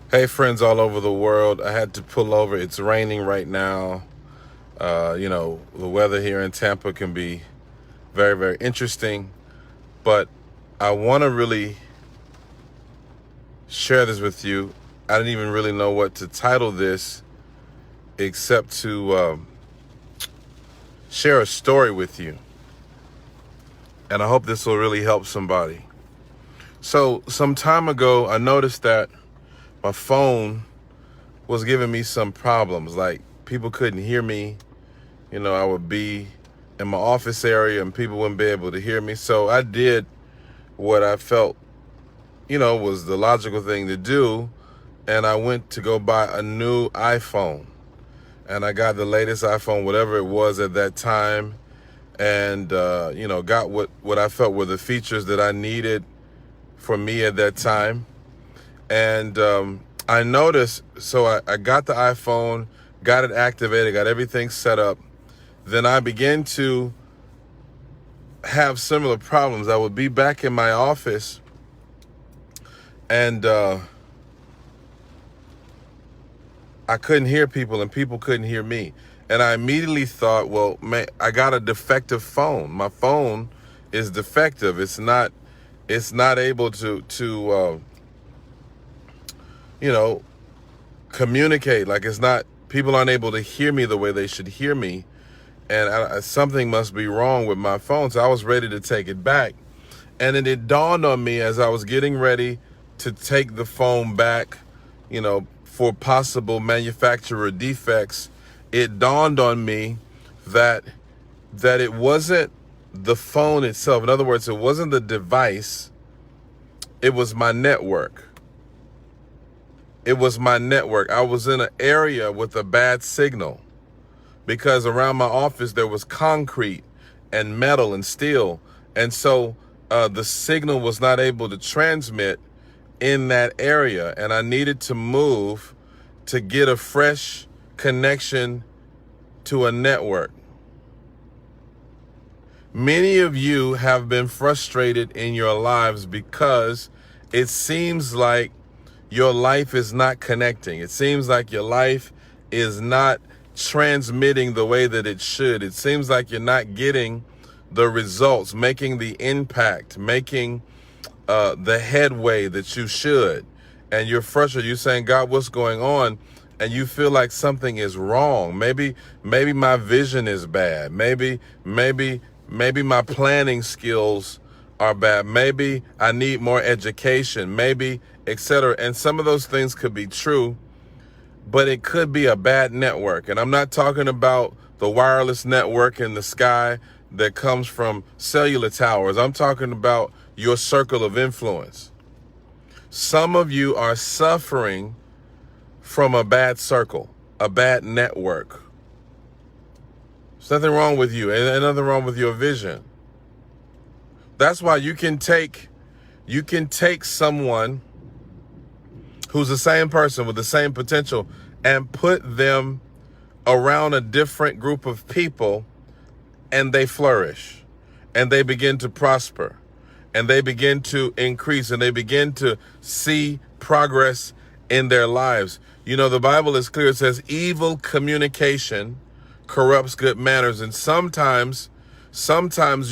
Hey, friends all over the world. I had to pull over. It's raining right now. The weather here in Tampa can be very, very interesting. But I want to really share this with you. I didn't even really know what to title this except to share a story with you. And I hope this will really help somebody. So, some time ago, I noticed that my phone was giving me some problems. Like, people couldn't hear me. I would be in my office area and people wouldn't be able to hear me. So I did what I felt, was the logical thing to do. And I went to go buy a new iPhone. And I got the latest iPhone, whatever it was at that time. And, got what I felt were the features that I needed for me at that time. And I noticed, so I got the iPhone, got it activated, got everything set up. Then I began to have similar problems. I would be back in my office and I couldn't hear people and people couldn't hear me. And I immediately thought, well, man, I got a defective phone. My phone is defective. It's not able to communicate. Like, people aren't able to hear me the way they should hear me. And something must be wrong with my phone. So I was ready to take it back. And then it dawned on me as I was getting ready to take the phone back, for possible manufacturer defects. It dawned on me that it wasn't the phone itself. In other words, it wasn't the device. It was my network. It was my network. I was in an area with a bad signal, because around my office there was concrete and metal and steel. And so the signal was not able to transmit in that area. And I needed to move to get a fresh connection to a network. Many of you have been frustrated in your lives because it seems like your life is not connecting. It seems like your life is not transmitting the way that it should. It seems like you're not getting the results, making the impact, making the headway that you should. And you're frustrated. You're saying, God, what's going on? And you feel like something is wrong. Maybe my vision is bad. Maybe my planning skills are bad. Maybe I need more education. Maybe, etc. And some of those things could be true, but it could be a bad network. And I'm not talking about the wireless network in the sky that comes from cellular towers. I'm talking about your circle of influence. Some of you are suffering from a bad circle, a bad network. There's nothing wrong with you and nothing wrong with your vision. That's why you can take someone who's the same person with the same potential and put them around a different group of people, and they flourish and they begin to prosper and they begin to increase and they begin to see progress in their lives. The Bible is clear. It says evil communication corrupts good manners. And sometimes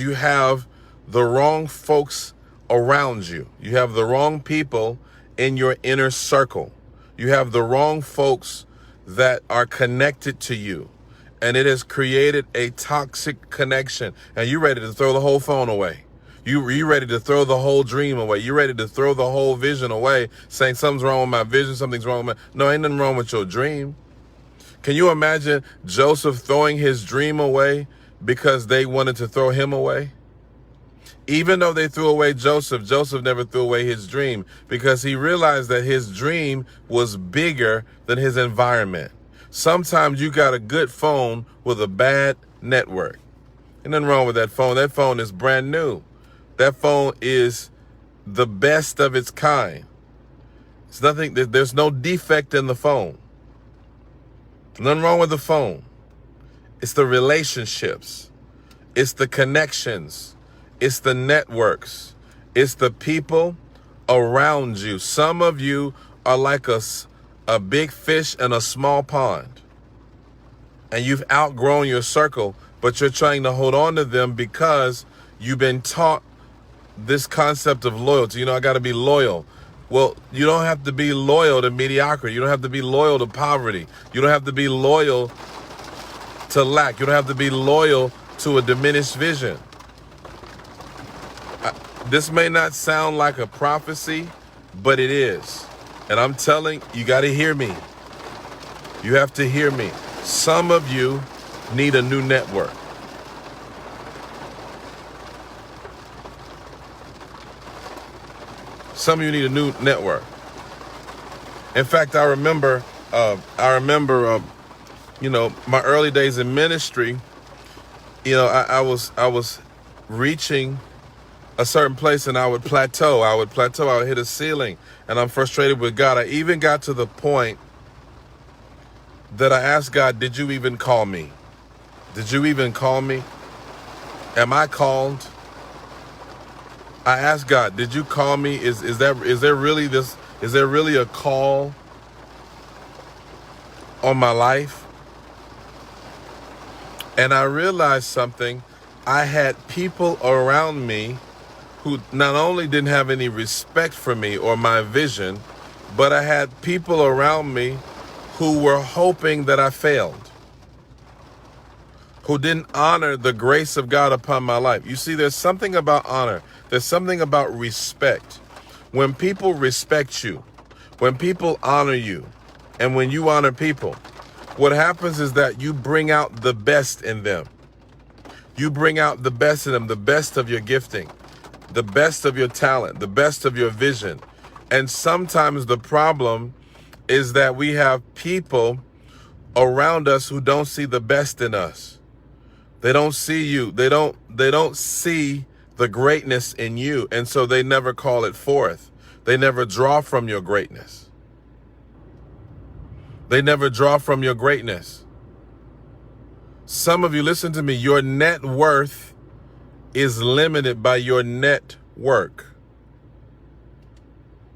you have the wrong folks around you. You have the wrong people in your inner circle. You have the wrong folks that are connected to you. And it has created a toxic connection. And you're ready to throw the whole phone away. You ready to throw the whole dream away. You're ready to throw the whole vision away, saying something's wrong with my vision, something's wrong with my... No, ain't nothing wrong with your dream. Can you imagine Joseph throwing his dream away because they wanted to throw him away? Even though they threw away Joseph, Joseph never threw away his dream, because he realized that his dream was bigger than his environment. Sometimes you got a good phone with a bad network. Ain't nothing wrong with that phone. That phone is brand new. That phone is the best of its kind. There's no defect in the phone. Nothing wrong with the phone. It's the relationships. It's the connections. It's the networks. It's the people around you. Some of you are like a big fish in a small pond. And you've outgrown your circle, but you're trying to hold on to them because you've been taught this concept of loyalty. You know, I got to be loyal. Well, you don't have to be loyal to mediocrity. You don't have to be loyal to poverty. You don't have to be loyal to lack. You don't have to be loyal to a diminished vision. This may not sound like a prophecy, but it is. And I'm telling you, got to hear me. You have to hear me. Some of you need a new network. Some of you need a new network. In fact, I remember, you know, my early days in ministry. You know, I was reaching a certain place, and I would plateau. I would hit a ceiling, and I'm frustrated with God. I even got to the point that I asked God, "Did you even call me? Did you even call me? Am I called?" I asked God, "Did you call me? Is there really a call on my life?" And I realized something. I had people around me who not only didn't have any respect for me or my vision, but I had people around me who were hoping that I failed, who didn't honor the grace of God upon my life. You see, there's something about honor. There's something about respect. When people respect you, when people honor you, and when you honor people, what happens is that you bring out the best in them. You bring out the best in them, the best of your gifting, the best of your talent, the best of your vision. And sometimes the problem is that we have people around us who don't see the best in us. They don't see you. They don't see the greatness in you. And so they never call it forth. They never draw from your greatness. They never draw from your greatness. Some of you, listen to me, your net worth is limited by your network.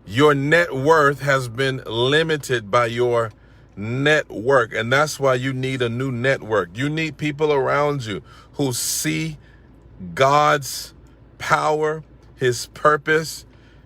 Your net worth has been limited by your network, and that's why you need a new network. You need people around you who see God's power, his purpose,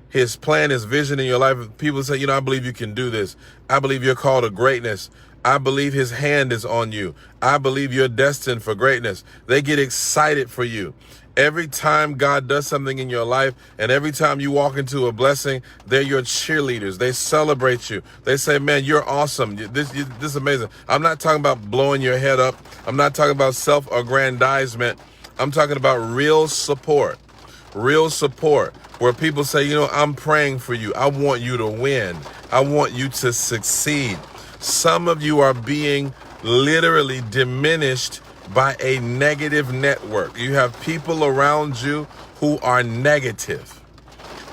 his plan, his vision in your life. People say, you know, I believe you can do this. I believe you're called to greatness. I believe his hand is on you. I believe you're destined for greatness. They get excited for you. Every time God does something in your life, and every time you walk into a blessing, they're your cheerleaders. They celebrate you. They say, man, you're awesome. This is amazing. I'm not talking about blowing your head up. I'm not talking about self-aggrandizement. I'm talking about real support where people say, you know, I'm praying for you. I want you to win. I want you to succeed. Some of you are being literally diminished by a negative network. You have people around you who are negative.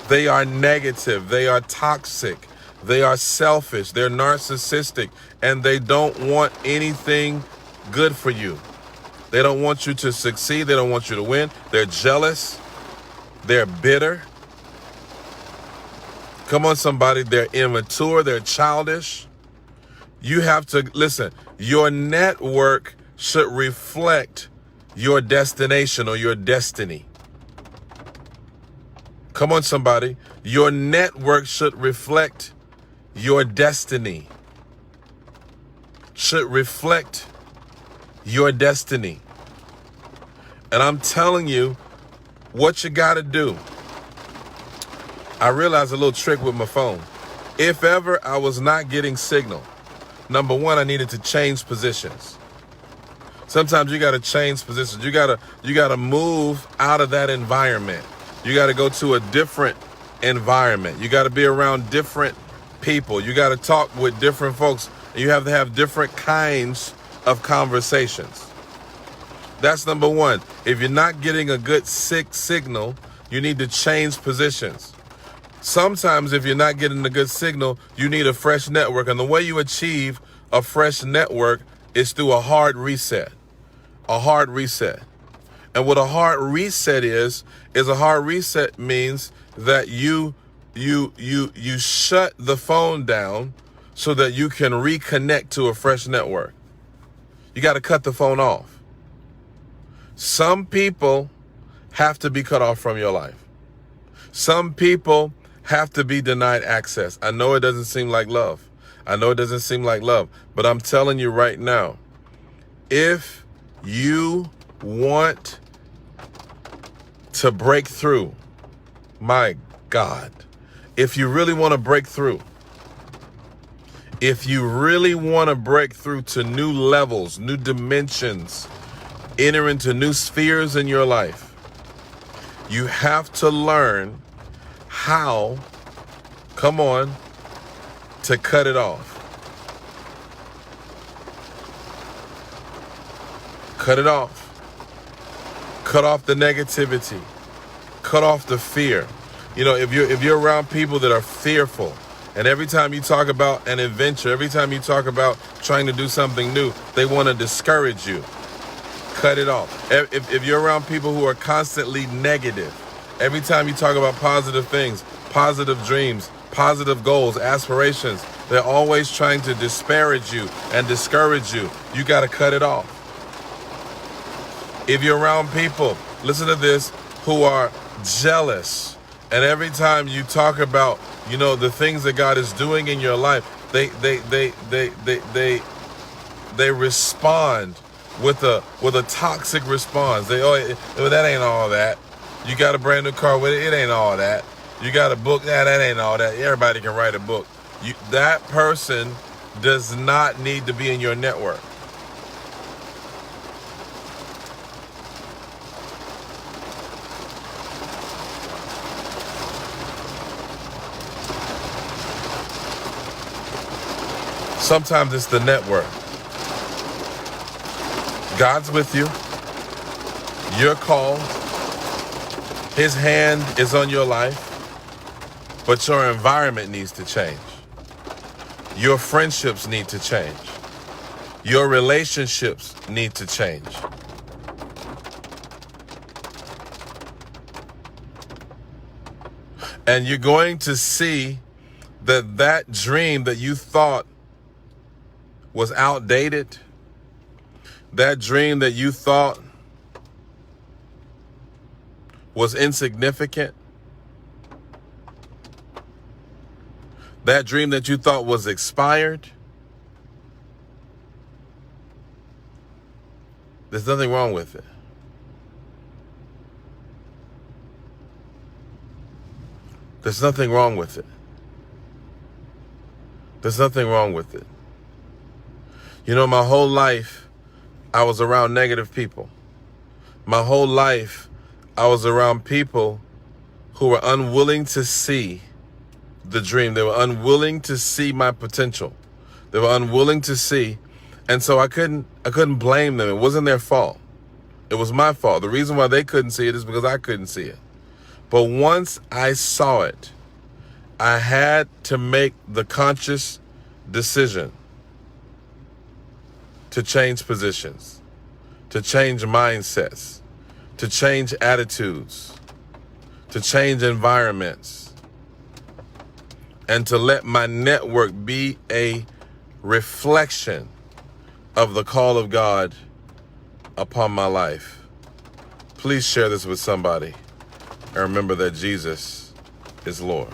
They are negative. They are toxic. They are selfish. They're narcissistic, and they don't want anything good for you. They don't want you to succeed. They don't want you to win. They're jealous. They're bitter. Come on, somebody. They're immature. They're childish. You have to, listen, your network should reflect your destination or your destiny. Come on, somebody. Your network should reflect your destiny. Should reflect your destiny. And I'm telling you what you got to do. I realized a little trick with my phone. If ever I was not getting signal, number one, I needed to change positions. Sometimes you got to change positions. You got to move out of that environment. You got to go to a different environment. You got to be around different people. You got to talk with different folks. You have to have different kinds of conversations. That's number one. If you're not getting a good signal, you need to change positions. Sometimes if you're not getting a good signal, you need a fresh network. And the way you achieve a fresh network is through a hard reset. A hard reset. And what a hard reset is a hard reset means that you you shut the phone down so that you can reconnect to a fresh network. You got to cut the phone off. Some people have to be cut off from your life. Some people have to be denied access. I know it doesn't seem like love. I know it doesn't seem like love, but I'm telling you right now, if you want to break through, my God, if you really want to break through, if you really want to break through to new levels, new dimensions, enter into new spheres in your life, you have to learn how, come on, to cut it off. Cut it off. Cut off the negativity. Cut off the fear. You know, if you're around people that are fearful, and every time you talk about an adventure, every time you talk about trying to do something new, they want to discourage you. Cut it off. If you're around people who are constantly negative, every time you talk about positive things, positive dreams, positive goals, aspirations, they're always trying to disparage you and discourage you. You got to cut it off. If you're around people, listen to this, who are jealous, and every time you talk about, you know, the things that God is doing in your life, they respond with a toxic response. They, oh, that ain't all that. You got a brand new car with it, it ain't all that. You got a book, that ain't all that. Everybody can write a book. That person does not need to be in your network. Sometimes it's the network. God's with you. You're called. His hand is on your life. But your environment needs to change. Your friendships need to change. Your relationships need to change. And you're going to see that dream that you thought was outdated, that dream that you thought was insignificant, that dream that you thought was expired, there's nothing wrong with it. There's nothing wrong with it. There's nothing wrong with it. You know, my whole life, I was around negative people. My whole life, I was around people who were unwilling to see the dream. They were unwilling to see my potential. They were unwilling to see. And so I couldn't blame them. It wasn't their fault. It was my fault. The reason why they couldn't see it is because I couldn't see it. But once I saw it, I had to make the conscious decision to change positions, to change mindsets, to change attitudes, to change environments, and to let my network be a reflection of the call of God upon my life. Please share this with somebody, and remember that Jesus is Lord.